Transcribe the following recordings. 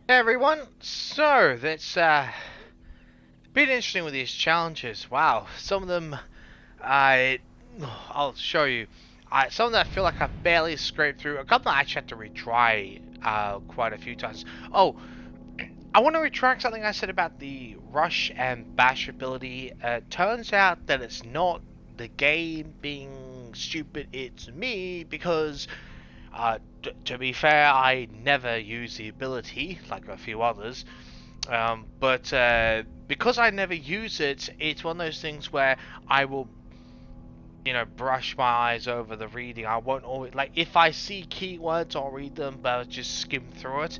Hey everyone, so that's been interesting with these challenges. Wow, some of them I I'll show you. Some of them I feel like I barely scraped through. A couple I actually had to retry quite a few times. Oh, I want to retract something I said about the rush and bash ability. Turns out that it's not the game being stupid, it's me because to be fair, I never use the ability like a few others. But because I never use it, it's one of those things where I will, brush my eyes over the reading. I won't always, like, if I see keywords, I'll read them, but I'll just skim through it.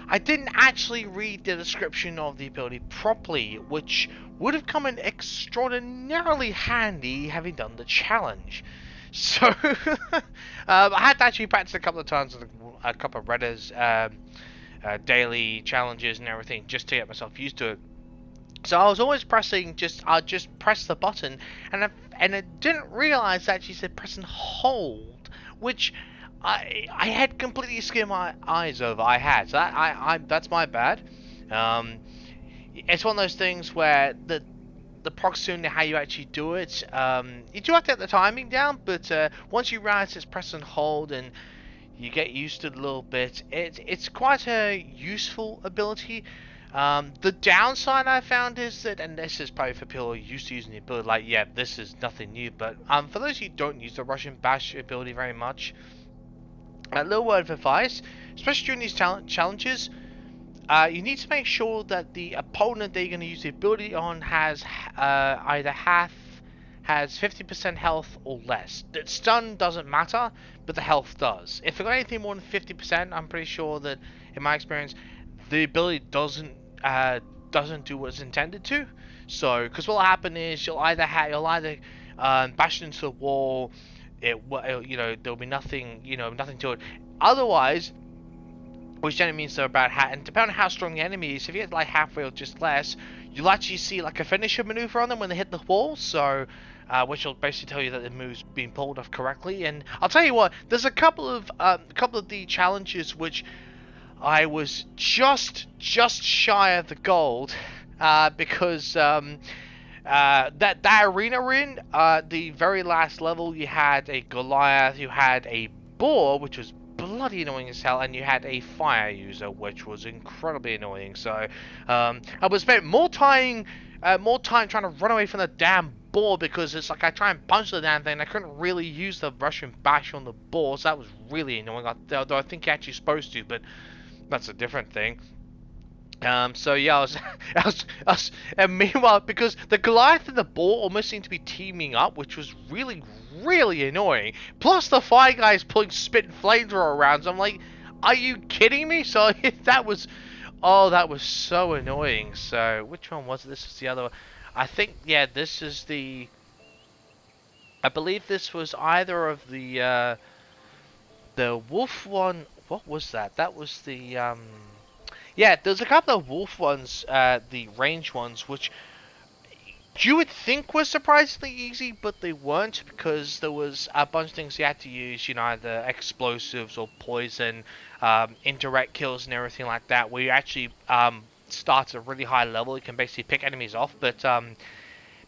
I didn't actually read the description of the ability properly, which would have come in extraordinarily handy having done the challenge. So, I had to actually practice a couple of times with a couple of Redders, daily challenges and everything, just to get myself used to it. So I was always pressing, I just press the button, and I didn't realize that she said press and hold, which I had completely skimmed my eyes over. I had, so that's my bad. Um, it's one of those things where the proximity how you actually do it, you do have to get the timing down, but once you realize it's press and hold and you get used to it a little bit, it's quite a useful ability. The downside I found is that, and this is probably for people who are used to using the ability, like, yeah, this is nothing new, but for those who don't use the Russian Bash ability very much, a little word of advice, especially during these challenges, you need to make sure that the opponent that you're going to use the ability on has either has 50% health or less. The stun doesn't matter, but the health does. If they've got anything more than 50%, I'm pretty sure that, in my experience, the ability doesn't do what it's intended to. So, because what'll happen is you'll either bash into the wall. There'll be nothing nothing to it. Otherwise, which generally means they're about and depending on how strong the enemy is, if you get like halfway or just less, you'll actually see like a finisher maneuver on them when they hit the wall. So, which will basically tell you that the move's been pulled off correctly. And I'll tell you what, there's a couple of the challenges which I was just shy of the gold, because that arena we're in, the very last level, you had a Goliath, you had a boar, which was bloody annoying as hell, and you had a fire user, which was incredibly annoying. So I was spent more time trying to run away from the damn boar, because it's like I try and punch the damn thing, and I couldn't really use the Russian bash on the boar, so that was really annoying. Although I think you're actually supposed to, but that's a different thing. So yeah, and meanwhile, because the Goliath and the boar almost seemed to be teaming up, which was really, really annoying. Plus, the fire guys pulling spit and flamethrower around. So I'm like, are you kidding me? So that was, oh, that was so annoying. So which one was it? This was the other one. I think, yeah, this is the. I believe this was either of the wolf one. What was that? That was the Yeah, there's a couple of wolf ones, the range ones, which you would think were surprisingly easy, but they weren't, because there was a bunch of things you had to use, either explosives or poison, indirect kills and everything like that, where you actually start at a really high level. You can basically pick enemies off, but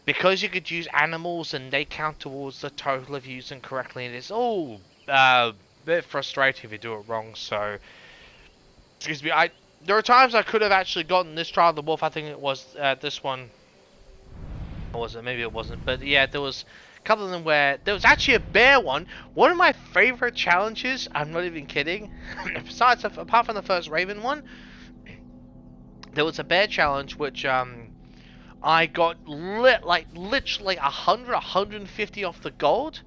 because you could use animals and they count towards the total of using correctly, and it's all a bit frustrating if you do it wrong. So, excuse me, there are times I could have actually gotten this Trial of the Wolf. I think it was this one. Or was it? Maybe it wasn't. But yeah, there was a couple of them where there was actually a bear one. One of my favorite challenges. I'm not even kidding. Besides, apart from the first Raven one, there was a bear challenge which I got literally 100, 150 off the gold.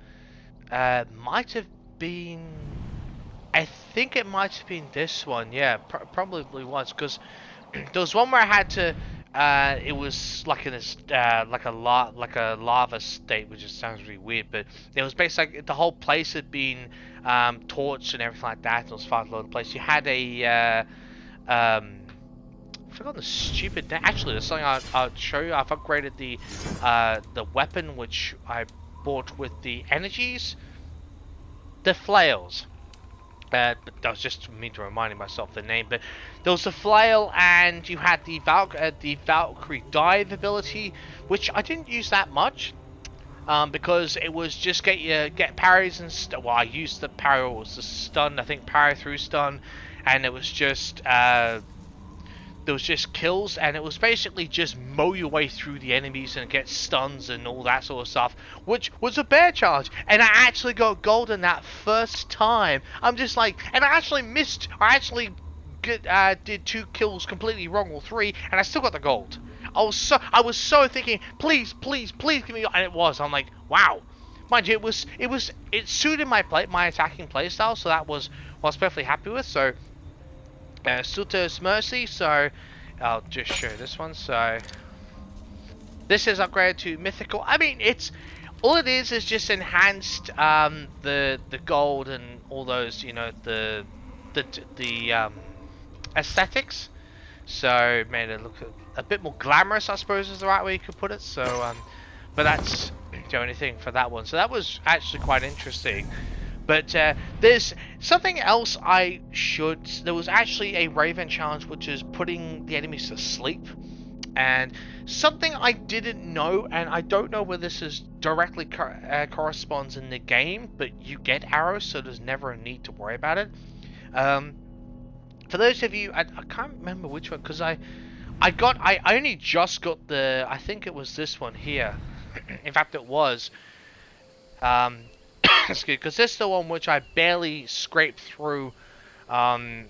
Might have been. I think it might have been this one. Yeah, probably was, because there was one where I had to. It was like in this like a lava state, which just sounds really weird. But it was basically like the whole place had been torched and everything like that. It was far all over the place. You had a I forgot the stupid. Actually, there's something I'll show you. I've upgraded the weapon which I bought with the energies. The flails. But that was just me to reminding myself the name. But there was the flail, and you had the Valkyrie dive ability, which I didn't use that much, because it was just get parries and well, I used the parry, was the stun, I think parry through stun, and it was just there was just kills, and it was basically just mow your way through the enemies and get stuns and all that sort of stuff, which was a bear challenge, and I actually got gold in that first time. I'm just like, and I actually did 2 kills completely wrong, or 3, and I still got the gold. I was so thinking, please give me, and it was. I'm like, wow. Mind you, it suited my attacking playstyle, so that was what I was perfectly happy with. So Suta's Mercy, so I'll just show this one. So this is upgraded to mythical. I mean, all it is just enhanced the gold and all those, you know, the aesthetics. So made it look a bit more glamorous, I suppose is the right way you could put it. So but that's the only thing for that one. So that was actually quite interesting. But there's something else there was actually a Raven challenge, which is putting the enemies to sleep. And something I didn't know, and I don't know whether this is directly corresponds in the game, but you get arrows, so there's never a need to worry about it. For those of you, I can't remember which one, because I only just got I think it was this one here. In fact, it was. Because this is the one which I barely scraped through on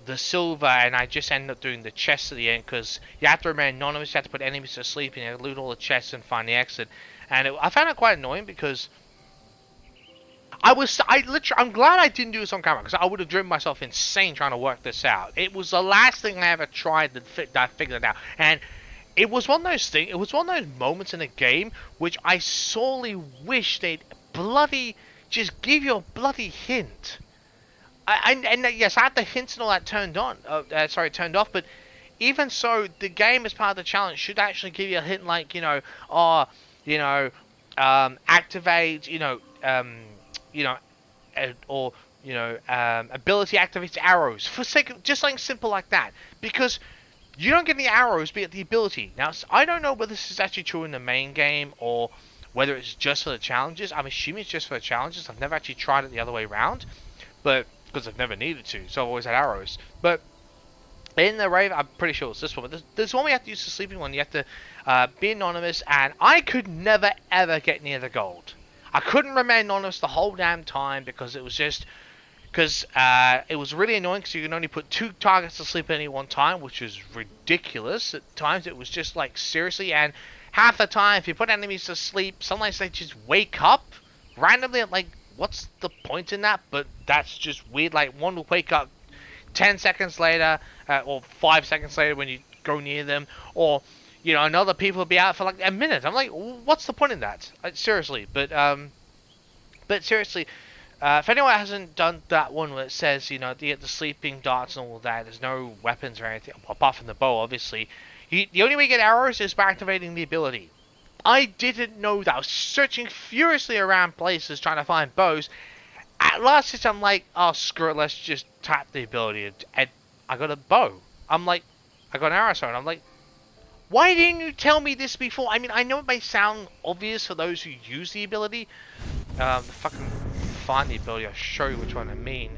the silver, and I just ended up doing the chest at the end, because you have to remain anonymous, you have to put enemies to sleep, and you have to loot all the chests and find the exit. And I found it quite annoying, because I'm glad I didn't do this on camera, because I would have driven myself insane trying to work this out. It was the last thing I ever tried that I figured it out, and it was one of those things. It was one of those moments in a game which I sorely wish they'd bloody just give you a bloody hint. Yes, I had the hints and all that turned off, but even so, the game as part of the challenge should actually give you a hint, like, activate, ability activates arrows, for sake of just something simple like that, because you don't get any arrows, but the ability. Now, I don't know whether this is actually true in the main game, or whether it's just for the challenges. I'm assuming it's just for the challenges. I've never actually tried it the other way around, but because I've never needed to, so I've always had arrows. But in the Rave, I'm pretty sure it's this one, but there's one we have to use the sleeping one. You have to be anonymous, and I could never ever get near the gold. I couldn't remain anonymous the whole damn time, because it was just... Because it was really annoying, because you can only put 2 targets to sleep at any one time, which is ridiculous. At times it was just like, seriously, and half the time if you put enemies to sleep, sometimes they just wake up randomly. Like, what's the point in that? But that's just weird. Like, one will wake up 10 seconds later, or 5 seconds later when you go near them, or, you know, another people will be out for like a minute. I'm like, what's the point in that? Seriously. But seriously, if anyone hasn't done that one where it says, you know, you get the sleeping darts and all that, there's no weapons or anything, apart from the bow, obviously. The only way you get arrows is by activating the ability. I didn't know that. I was searching furiously around places trying to find bows. At last, I'm like, oh, screw it, let's just tap the ability. And I got a bow. I'm like, I got an arrow, and I'm like, why didn't you tell me this before? I mean, I know it may sound obvious for those who use the ability. Fucking find the ability, I'll show you which one I mean.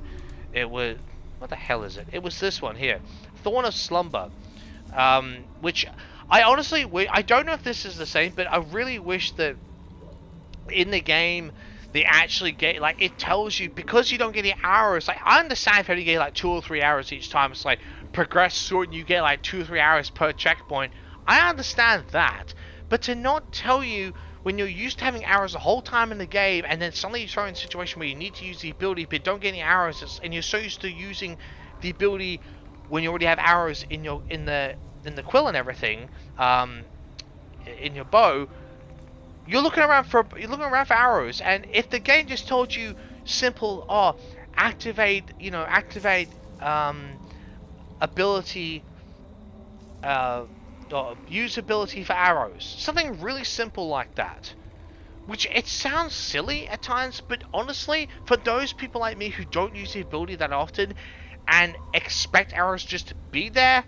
It was, what the hell is it? It was this one here, Thorn of Slumber, which I honestly, I don't know if this is the same, but I really wish that in the game they actually get, like, it tells you, because you don't get any arrows. Like, I understand if you only get like 2 or 3 arrows each time, it's like progress sword and you get like 2 or 3 arrows per checkpoint. I understand that, but to not tell you when you're used to having arrows the whole time in the game, and then suddenly you're thrown in a situation where you need to use the ability but don't get any arrows, and you're so used to using the ability when you already have arrows in the quill and everything, in your bow, you're looking around for arrows. And if the game just told you simple, activate ability, or use ability for arrows, something really simple like that, Which, it sounds silly at times, but honestly, for those people like me who don't use the ability that often and expect arrows just to be there,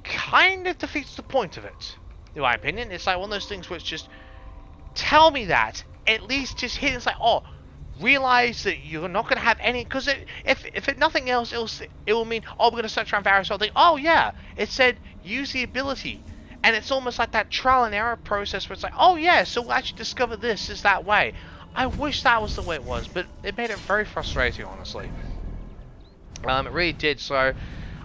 kind of defeats the point of it. In my opinion, it's like one of those things where it's just, tell me that, at least just hit it. It's like, oh, realize that you're not going to have any, because if nothing else, it will mean, oh, we're going to search around for arrows, so I'll think, oh yeah, it said use the ability. And it's almost like that trial and error process where it's like, oh yeah, so we'll actually discover this is that way. I wish that was the way it was, but it made it very frustrating, honestly. It really did. So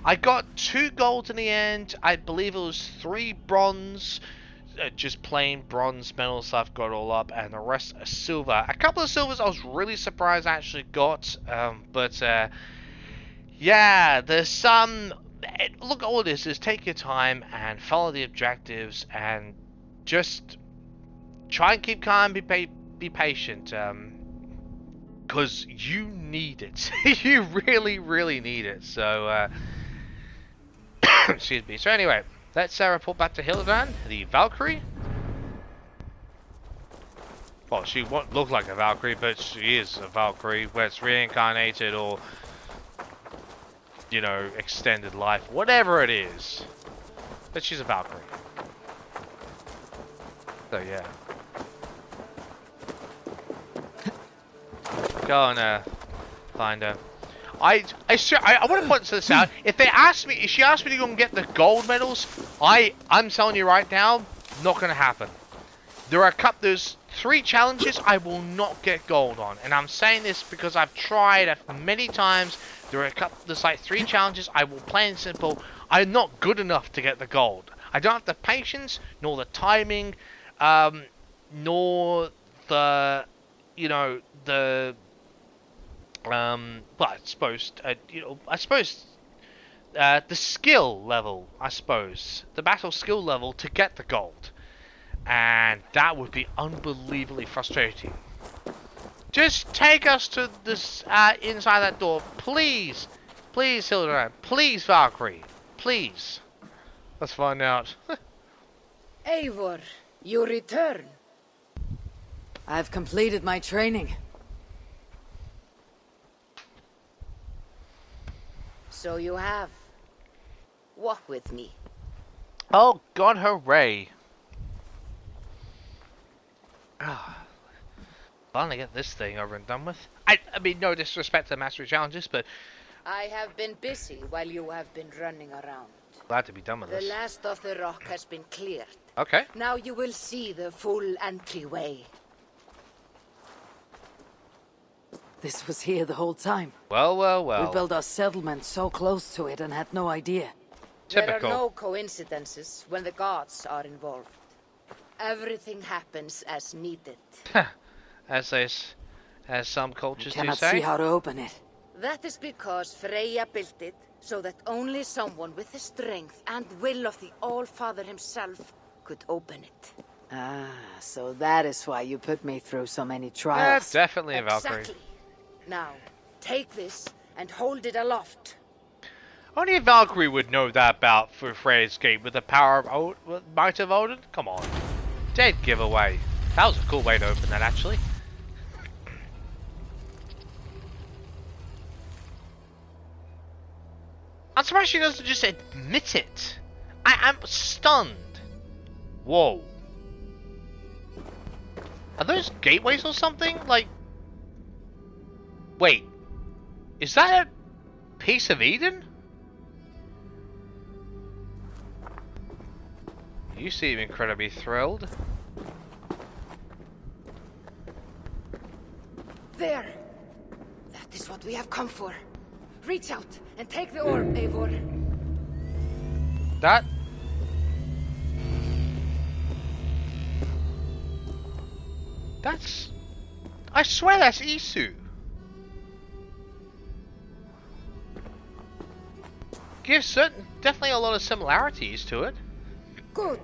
I got 2 gold in the end. I believe it was 3 bronze, just plain bronze medals I've got all up, and the rest are silver. A couple of silvers I was really surprised I actually got, but yeah, there's some. Look, all this is take your time and follow the objectives and just try and keep calm, be patient, because you need it. You really need it. So, excuse me. So anyway, let's report back to Hildiran, the Valkyrie. Well, she won't look like a Valkyrie, but she is a Valkyrie, whether it's reincarnated or, you know, extended life, whatever it is. But she's a Valkyrie. So yeah. Go and find her. I want to point this out. If she asked me to go and get the gold medals, I'm telling you right now, not gonna happen. There's 3 challenges I will not get gold on, and I'm saying this because I've tried many times. There's like 3 challenges. I will plain and simple. I'm not good enough to get the gold. I don't have the patience, nor the timing, nor the, well, I suppose, the skill level. The battle skill level to get the gold, and that would be unbelievably frustrating. Just take us to this, inside that door, please. Please, Hildiran. Please, Valkyrie. Please. Let's find out. Eivor, you return. I've completed my training. So you have. Walk with me. Oh, God, hooray. Ah. Finally get this thing over and done with. I mean, no disrespect to the Mastery Challenges, but I have been busy while you have been running around. Glad to be done with this. The last of the rock has been cleared. Okay. Now you will see the full entryway. This was here the whole time. Well. We built our settlement so close to it and had no idea. Typical. There are no coincidences when the gods are involved. Everything happens as needed. as some cultures do Cannot say. see how to open it. That is because Freya built it so that only someone with the strength and will of the All-Father himself could open it. Ah, so that is why you put me through so many Yeah, trials. definitely a Valkyrie. Exactly. Now, take this and hold it aloft. Only a Valkyrie would know that about for Freya's gate with the power of might of Odin. Come on. Dead giveaway. That was a cool way to open that, actually. I'm surprised she doesn't just admit it. I'm stunned. Whoa. Are those gateways or something? Like... Wait. Is that a piece of Eden? You seem incredibly thrilled. There! That is what we have come for. Reach out and take the orb, Eivor. That... That's... I swear that's Isu. Gives definitely a lot of similarities to it. Good.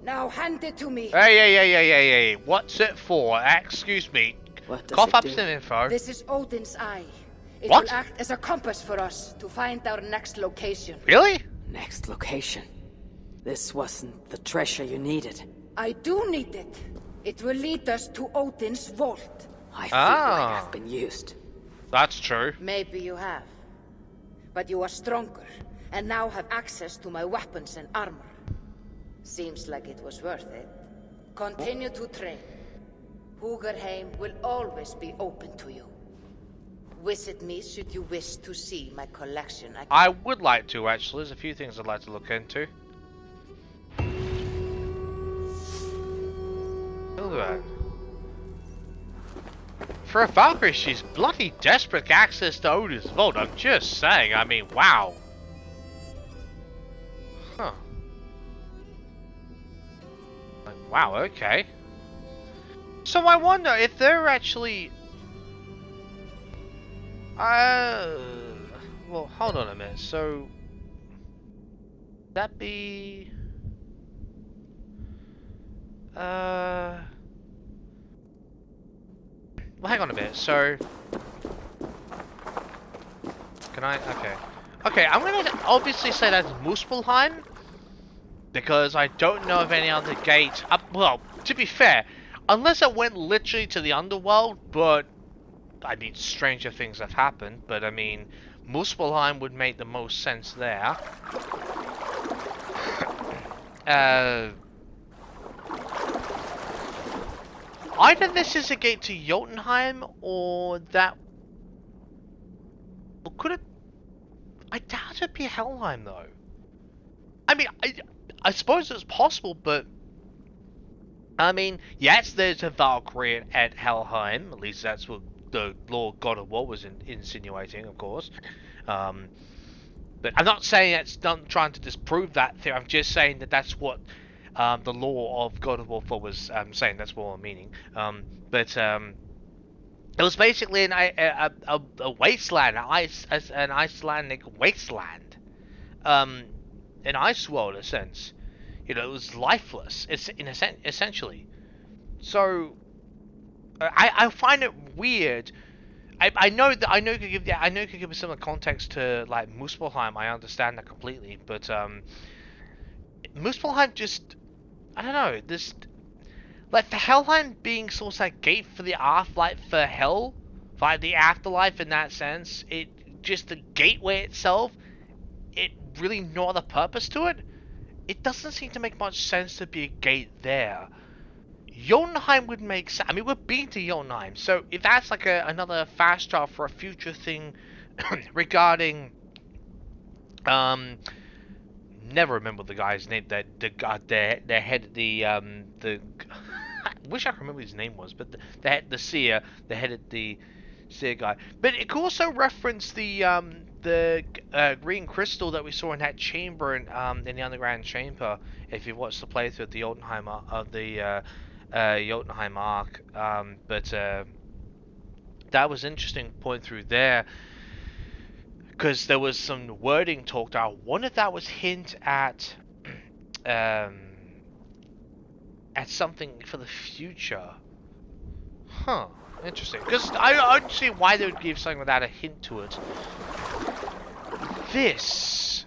Now hand it to me. Hey. What's it for? Excuse me. What does Cough it up do? some info. This is Odin's eye. It What? will act as a compass for us to find our next location. Really? Next location. This wasn't the treasure you needed. I do need it. It will lead us to Odin's vault. I feel like Ah, I've been used. that's true. Maybe you have. But you are stronger, and now have access to my weapons and armor. Seems like it was worth it. Continue to train. Hugerheim will always be open to you. Visit me should you wish to see my collection. I would like to, actually. There's a few things I'd like to look into. Hildiran. For a Valkyrie, she's bloody desperate to access to Odin's vault. I'm just saying. I mean, wow. Huh. Like, wow, okay. So I wonder if they're actually... well, hold on a minute. So... Would that be... Well, hang on a minute. So... Can I... Okay. Okay, I'm gonna obviously say that's Muspelheim. Because I don't know of any other gate... well, to be fair... Unless I went literally to the underworld, but... I mean, stranger things have happened, but I mean... Muspelheim would make the most sense there. Either this is a gate to Jotunheim, or that... Or could it... I doubt it'd be Helheim, though. I mean, I suppose it's possible, but... I mean, yes, there's a Valkyrie at Helheim. At least that's what the Lord God of War was insinuating, of course. But I'm not saying that's not trying to disprove that theory. I'm just saying that that's what the law of God of War 4 was saying. That's what I'm meaning. But it was basically a wasteland, an Icelandic wasteland, an ice world, in a sense. You know, it was lifeless. It's essentially. So I find it weird. I know you could give a similar context to like Muspelheim. I understand that completely, but Muspelheim just, I don't know, this, like, for Helheim being sort of like gate for the afterlife, for hell, like the afterlife in that sense, it just, the gateway itself, it really no other purpose to it. It doesn't seem to make much sense to be a gate there. Jotunheim would make sense. I mean, we've been to Jotunheim, so if that's like another fast travel for a future thing regarding, never remember the guy's name. That the head, the I wish I could remember what his name was, but the seer, the head of the seer guy. But it could also reference the green crystal that we saw in that chamber in the underground chamber. If you watched the playthrough of the Jotunheim of the Jotunheim arc, but that was interesting point through there. Because there was some wording talked out. I wonder if that was hint at something for the future. Huh. Interesting. Because I don't see why they would give something without a hint to it. This...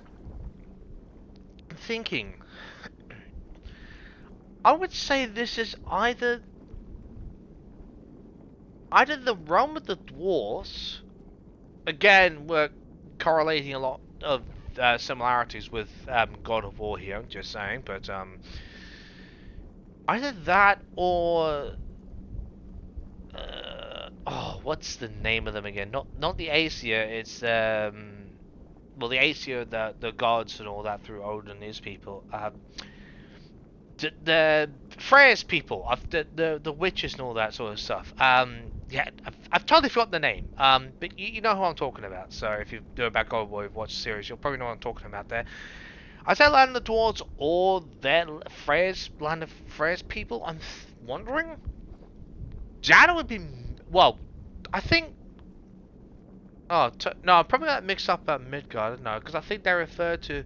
I'm thinking... I would say this is either the realm of the dwarves. Again, we're correlating a lot of similarities with God of War here, just saying, but either that or oh, what's the name of them again? Not the Aesir, it's well, the Aesir, the gods and all that through Odin and his people. The Freya's people, of the witches and all that sort of stuff. Yeah, I've totally forgotten the name. But you know who I'm talking about. So if you do about God of War, you've watched the series, you'll probably know what I'm talking about there. I say Land of the Dwarves or their Land of Freya's people. I'm wondering. Jana would be, well, I think. Oh no, I probably got mixed up at Midgard. No, because I think they refer to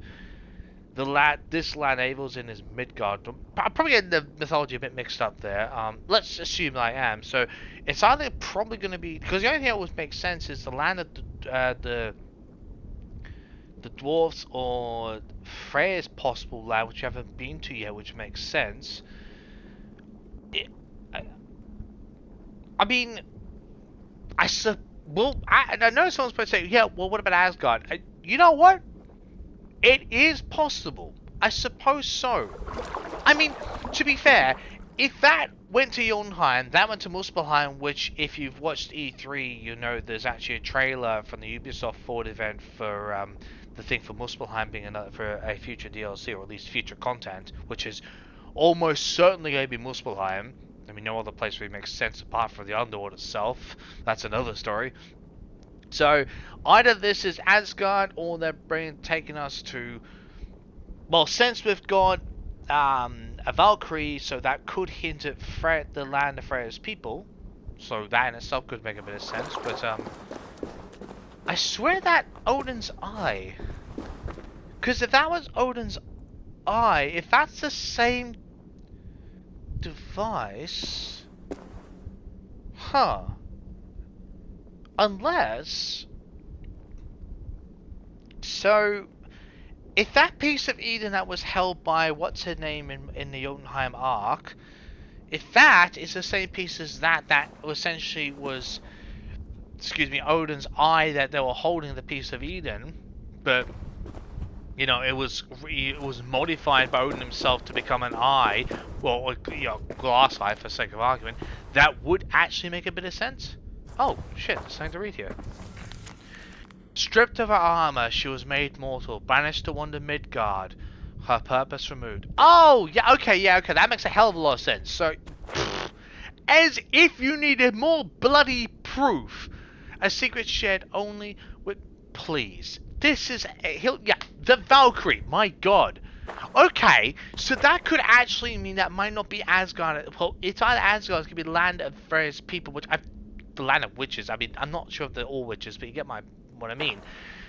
this land Eivor's in is Midgard. I'm probably getting the mythology a bit mixed up there. Let's assume I am. So it's either probably going to be, because the only thing that would make sense is the land of the dwarves or Freya's possible land, which I haven't been to yet, which makes sense. I mean, I know someone's supposed to say, yeah, well, what about Asgard? You know what? It is possible. I suppose so. I mean, to be fair, if that went to Jotunheim, that went to Muspelheim, which, if you've watched E3, you know there's actually a trailer from the Ubisoft Forward event for the thing for Muspelheim being for a future DLC, or at least future content, which is almost certainly going to be Muspelheim. I mean, no other place really makes sense apart from the Underworld itself. That's another story. So, either this is Asgard, or they're taking us to... Well, since we've got a Valkyrie, so that could hint at the land of Freya's people. So that in itself could make a bit of sense. But, I swear that Odin's Eye... Because if that was Odin's Eye, if that's the same device... Huh. Unless... So... If that piece of Eden that was held by what's her name in the Jotunheim arc, if that is the same piece as that essentially was, excuse me, Odin's eye that they were holding the piece of Eden, but you know it was modified by Odin himself to become an eye, well, you know, glass eye for sake of argument, that would actually make a bit of sense. Oh shit, there's something to read here. Stripped of her armor, she was made mortal, banished to wander Midgard, her purpose removed. Oh, yeah, okay, that makes a hell of a lot of sense. So, as if you needed more bloody proof, a secret shared only with... Please, this is... the Valkyrie, my god. Okay, so that could actually mean that might not be Asgard. Well, it's either Asgard, it's going to be the land of various people, the land of witches. I mean, I'm not sure if they're all witches, but you get what I mean.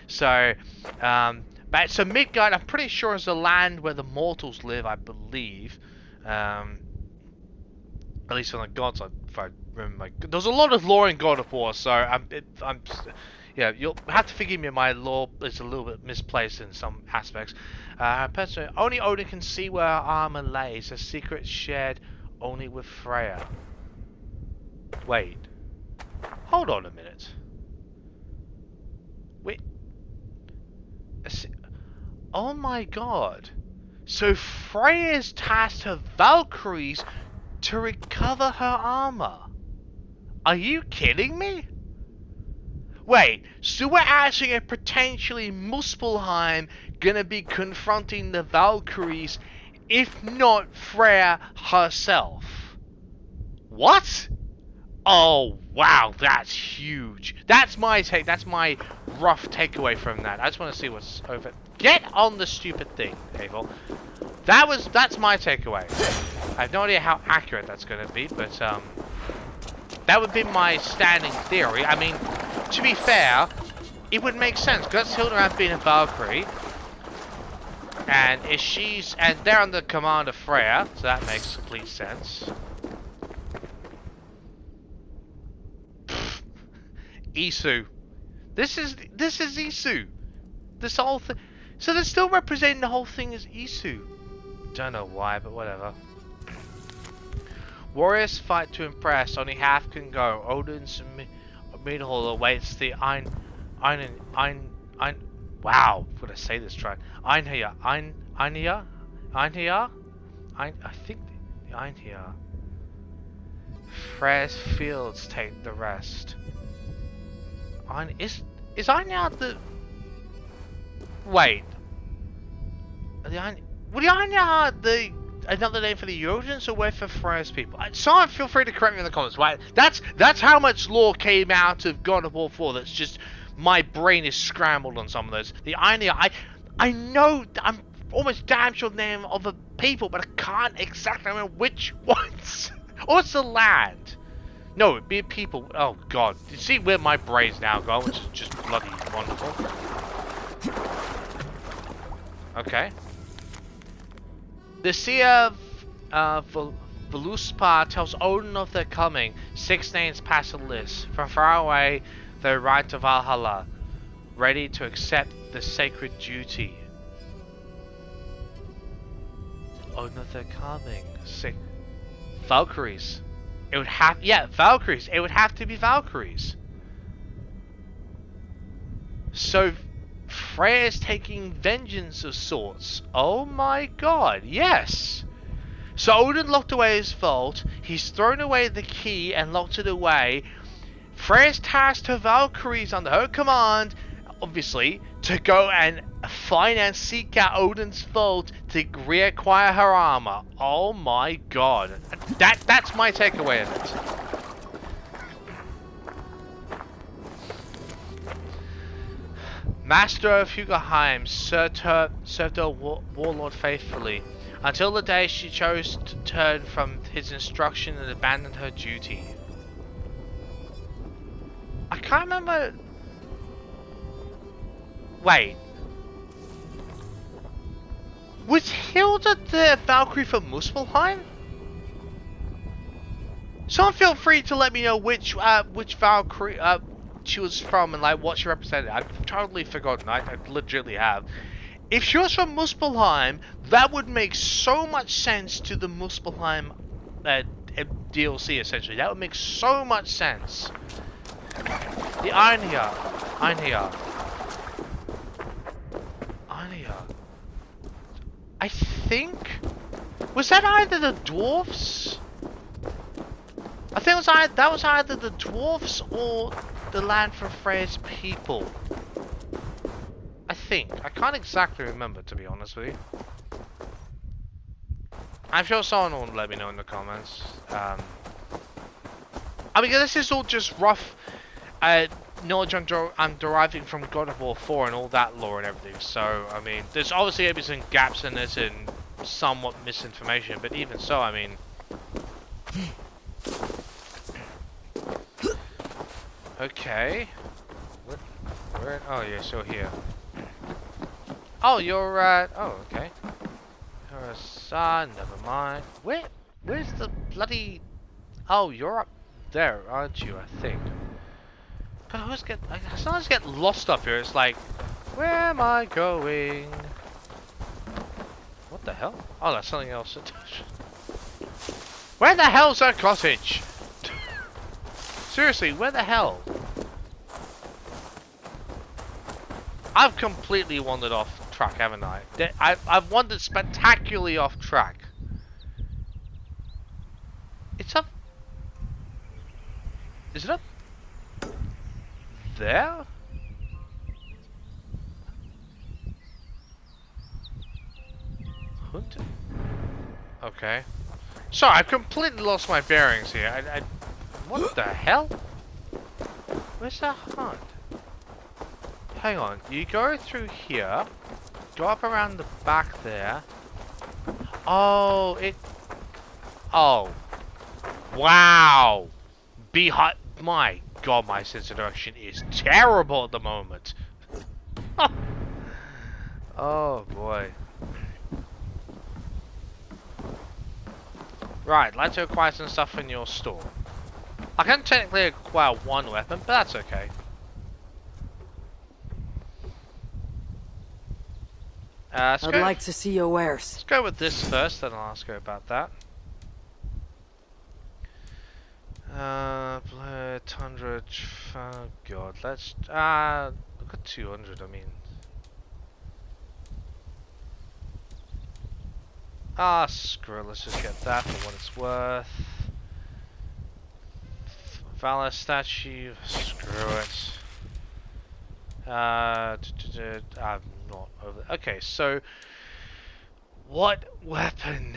So, so Midgard, I'm pretty sure, is the land where the mortals live, I believe. At least on the gods, if I remember. There's a lot of lore in God of War, so yeah, you'll have to forgive me. My lore is a little bit misplaced in some aspects. Personally, only Odin can see where our armor lays. A secret shared only with Freya. Wait. Hold on a minute. Wait. Oh my god. So Freya's tasked her Valkyries to recover her armor. Are you kidding me? Wait, so we're actually potentially Muspelheim gonna be confronting the Valkyries, if not Freya herself? What? Oh, wow, that's huge. That's my take. That's my rough takeaway from that. I just want to see what's over. Get on the stupid thing, Eivor. That's my takeaway. I have no idea how accurate that's going to be, but that would be my standing theory. I mean, to be fair, it would make sense because Hildiran being a Valkyrie, and they're under command of Freya, so that makes complete sense. Isu. This is Isu. This whole thing. So they're still representing the whole thing as Isu. Don't know why, but whatever. Warriors fight to impress. Only half can go. Odin's Midhall awaits the Ein. Wow, would I say this right? Einherjar. I think the Einherjar. Freya's fields take the rest. Is Einherjar the... Wait. Would the Einherjar another name for the Jotuns or wait for Freya's people? Someone feel free to correct me in the comments, right? That's how much lore came out of God of War 4. That's just... My brain is scrambled on some of those. The Einherjar, I know... I'm almost damn sure the name of the people, but I can't exactly remember which ones. Or it's the land. No, it'd be people. Oh god. You see where my brain's now going, which is just bloody wonderful. Okay. The seer Voluspa tells Odin of their coming. 6 names pass the list. From far away, they ride to Valhalla, ready to accept the sacred duty. Odin of their coming. Valkyries. It would have, yeah, Valkyries. It would have to be Valkyries. So Freya's taking vengeance of sorts. Oh my god, yes. So Odin locked away his vault. He's thrown away the key and locked it away. Freya's tasked her Valkyries under her command, obviously, to go and find and seek out Odin's vault to reacquire her armor. Oh my god. That's my takeaway of it. Master of Hugelheim served her warlord faithfully, until the day she chose to turn from his instruction and abandon her duty. I can't remember... Wait. Was Hilda the Valkyrie from Muspelheim? Someone feel free to let me know which Valkyrie she was from and like what she represented. I've totally forgotten. I legitimately have. If she was from Muspelheim, that would make so much sense to the Muspelheim DLC essentially. That would make so much sense. The Einhjar. I think... Was that either the dwarfs? I think that was either the dwarfs or the land from Freya's people. I think. I can't exactly remember, to be honest with you. I'm sure someone will let me know in the comments. I mean, this is all just rough knowledge I'm deriving from God of War 4 and all that lore and everything. So, I mean, there's obviously going to be some gaps in this and somewhat misinformation, but even so, I mean... Okay. Where? Oh, you're still here. Oh, you're, oh, okay. You're a son, never mind. Where's the bloody... Oh, you're up there, aren't you, I think. But I sometimes get lost up here. It's like, where am I going? What the hell? Oh, that's something else. Where the hell's our cottage? Seriously, where the hell? I've completely wandered off track, haven't I? I've wandered spectacularly off track. It's up... Is it up... there? Hunt? Okay. Sorry, I've completely lost my bearings here. What the hell? Where's the hunt? Hang on. You go through here. Go up around the back there. Oh, it... Oh. Wow. Behind... My god, my sense of direction is terrible at the moment. Oh boy. Right, let's acquire some stuff in your store. I can technically acquire one weapon, but that's okay. I'd like to see your wares. Let's go with this first, then I'll ask her about that. Blood, 100, oh god, let's, look at 200, I mean. Ah, screw it, let's just get that for what it's worth. Valhalla statue, screw it. I'm not over. Okay, so what weapon?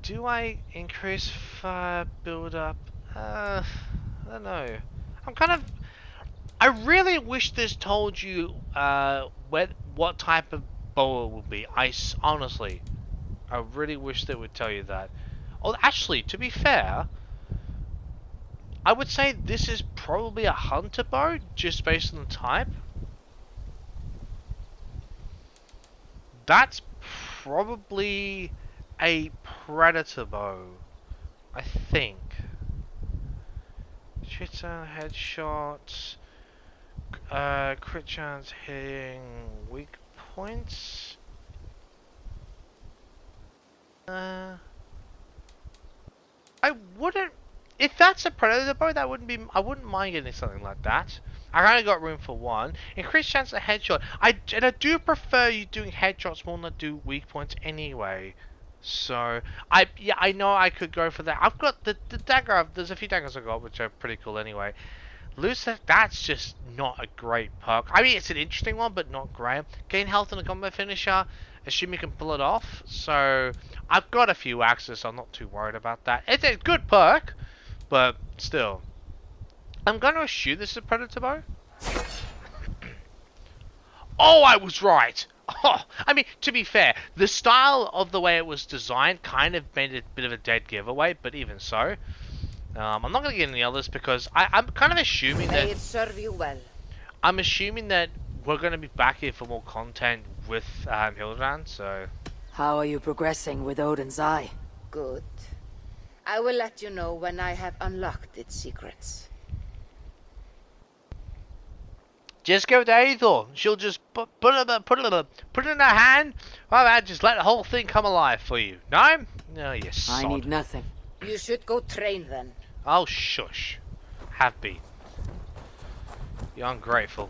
Do I increase fire build up? I don't know. I really wish this told you what type of bow it would be. Honestly, I really wish they would tell you that. Oh, actually, to be fair, I would say this is probably a hunter bow, just based on the type. That's probably a predator bow, I think. Crit headshots, crit chance hitting weak points. I wouldn't if that's a predator bow, that wouldn't be. I wouldn't mind getting something like that. I only got room for one. Increased chance of headshot. I do prefer you doing headshots more than I do weak points anyway. So I know I could go for that. I've got the dagger. There's a few daggers I got which are pretty cool anyway. Loose, that's just not a great perk. I mean, it's an interesting one, but not great. Gain health in a combo finisher, assume you can pull it off. So, I've got a few axes, so I'm not too worried about that. It's a good perk, but still. I'm going to assume this is a Predator bow. Oh, I was right! Oh, I mean, to be fair, the style of the way it was designed kind of made it a bit of a dead giveaway, but even so. I'm not going to get any others because I'm kind of assuming that... May it serve you well. I'm assuming that we're going to be back here for more content with Hildiran, so... How are you progressing with Odin's Eye? Good. I will let you know when I have unlocked its secrets. Just go to Eivor. She'll just put it in her hand. Well, man, just let the whole thing come alive for you. No? No, you sod. I need nothing. You should go train then. Oh, shush. Have been. You're ungrateful.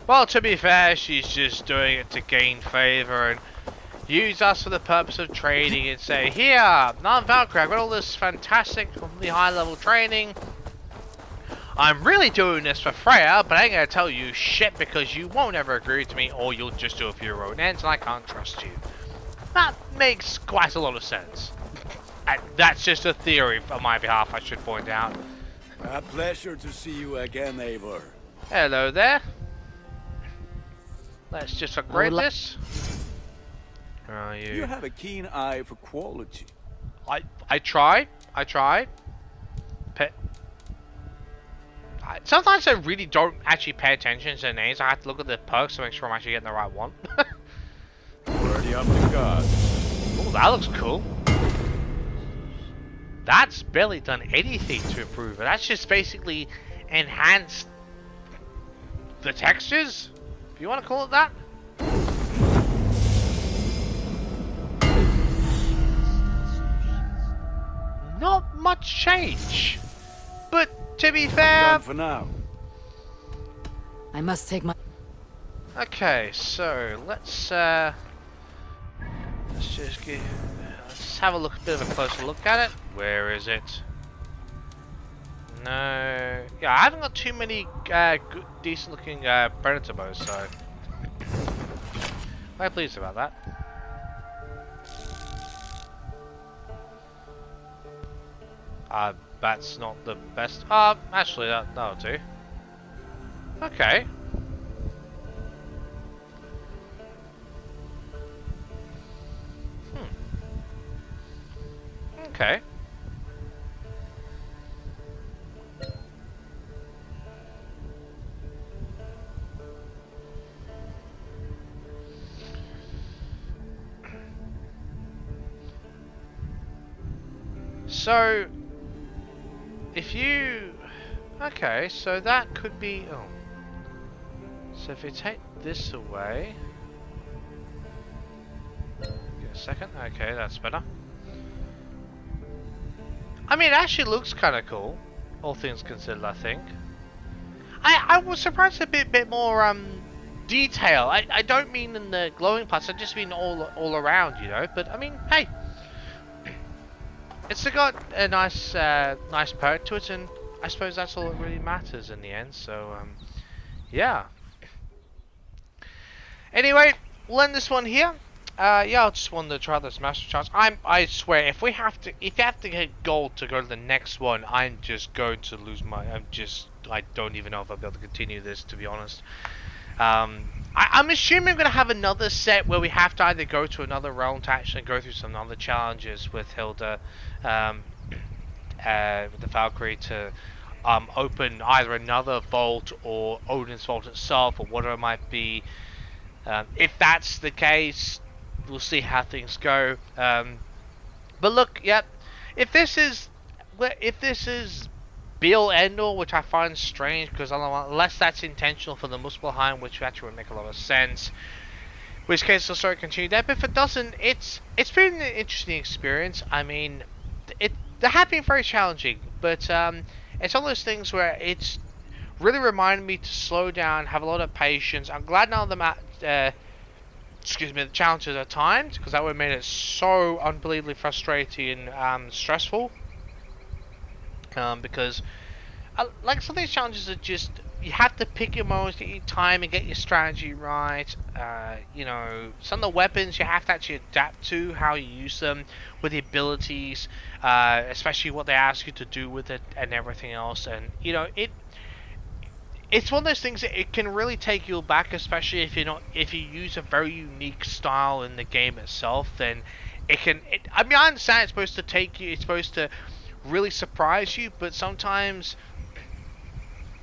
Well, to be fair, she's just doing it to gain favor and use us for the purpose of trading and say, here, I'm Valkyrie, I've got all this fantastic, really high-level training. I'm really doing this for Freya, but I ain't gonna tell you shit because you won't ever agree to me or you'll just do it for your own ends and I can't trust you. That makes quite a lot of sense. That's just a theory on my behalf, I should point out. A pleasure to see you again, Eivor. Hello there. Let's just upgrade this. Where are you? You have a keen eye for quality. I try. Sometimes I really don't actually pay attention to the names. I have to look at the perks to make sure I'm actually getting the right one. Already up to God. Oh, that looks cool. That's barely done anything to improve it. That's just basically enhanced the textures, if you want to call it that. Not much change, but to be fair, Done for now. I must take my... okay, so let's just get, let's have a bit of a closer look at it. Where is it? No, yeah, I haven't got too many good, decent looking predator bows, so quite pleased about that. That's not the best. Actually, that'll do. Okay. Okay. So, if you... okay, so that could be... oh. So if you take this away... give me a second. Okay, that's better. I mean, it actually looks kind of cool, all things considered, I think. I was surprised a bit more detail. I don't mean in the glowing parts, I just mean all around, you know. But I mean, hey, it's got a nice nice perk to it, and I suppose that's all that really matters in the end. So yeah. Anyway, we'll end this one here. Yeah, I just wanted to try this master chance. I swear, if you have to get gold to go to the next one, I'm just going to lose my. I don't even know if I'll be able to continue this, to be honest. I'm assuming I'm going to have another set where we have to either go to another realm to actually go through some other challenges with Hilda, with the Valkyrie to open either another vault or Odin's vault itself or whatever it might be. If that's the case, we'll see how things go. But look, yep. If this is be-all end-all, which I find strange, because unless that's intentional for the Muspelheim, which actually would make a lot of sense. In which case, I'll sort of continue that. But if it doesn't, it's been an interesting experience. I mean, they have been very challenging, but it's one of those things where it's really reminded me to slow down, have a lot of patience. I'm glad none of them the challenges are timed, because that would have made it so unbelievably frustrating and stressful. Because like some of these challenges are just, you have to pick your moments, get your time, and get your strategy right. You know, some of the weapons you have to actually adapt to how you use them with the abilities, especially what they ask you to do with it and everything else. And you know, it's one of those things that it can really take you back, especially if you use a very unique style in the game itself. Then I mean, I understand it's supposed to it's supposed to really surprise you, but sometimes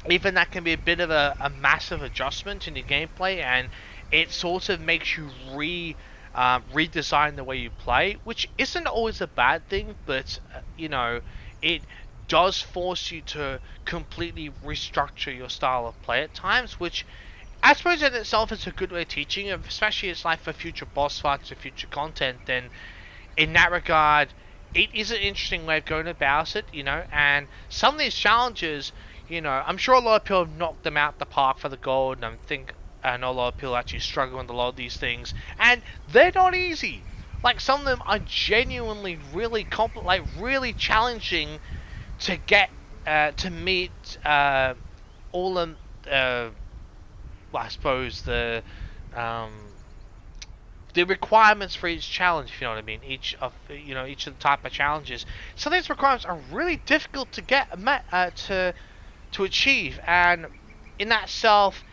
even that can be a bit of a massive adjustment in your gameplay, and it sort of makes you redesign the way you play, which isn't always a bad thing, but you know, it does force you to completely restructure your style of play at times, which I suppose in itself is a good way of teaching, especially it's like for future boss fights or future content. Then in that regard, it is an interesting way of going about it, you know. And some of these challenges, you know, I'm sure a lot of people have knocked them out the park for the gold, and I know a lot of people actually struggle with a lot of these things, and they're not easy. Like, some of them are genuinely really really challenging to get to meet all of well, I suppose the requirements for each challenge, if you know what I mean. Each of the type of challenges. So these requirements are really difficult to get to achieve, and in that self,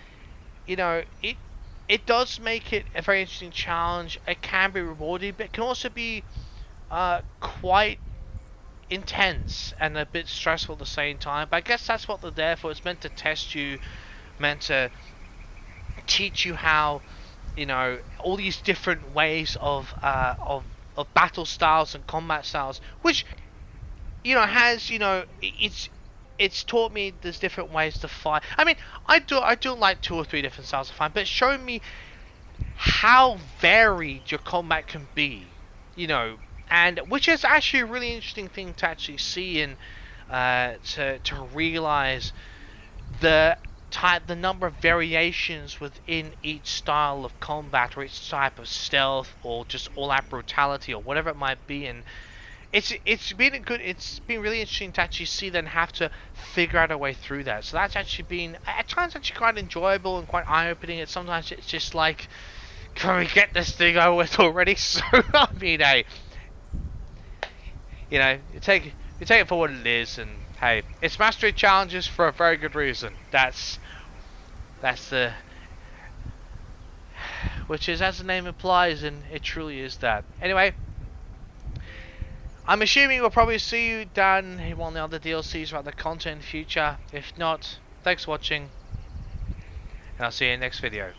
you know, it does make it a very interesting challenge. It can be rewarding, but it can also be quite intense and a bit stressful at the same time. But I guess that's what they're there for. It's meant to test you, meant to teach you how, you know, all these different ways of battle styles and combat styles, which, you know, has, you know, it's taught me there's different ways to fight. I mean, I do like 2 or 3 different styles of fight, but it's shown me how varied your combat can be, you know, and which is actually a really interesting thing to actually see, and to realize the number of variations within each style of combat, or each type of stealth, or just all-out brutality, or whatever it might be. And it's been really interesting to actually see them have to figure out a way through that. So that's actually been at times actually quite enjoyable and quite eye-opening. And sometimes it's just like, can we get this thing over with already? So I mean, hey, you know, you take it for what it is, and hey, it's mastery challenges for a very good reason. That's the, which is, as the name implies, and it truly is that. Anyway, I'm assuming we'll probably see you down in one of the other DLCs or other content in the future. If not, thanks for watching, and I'll see you in the next video.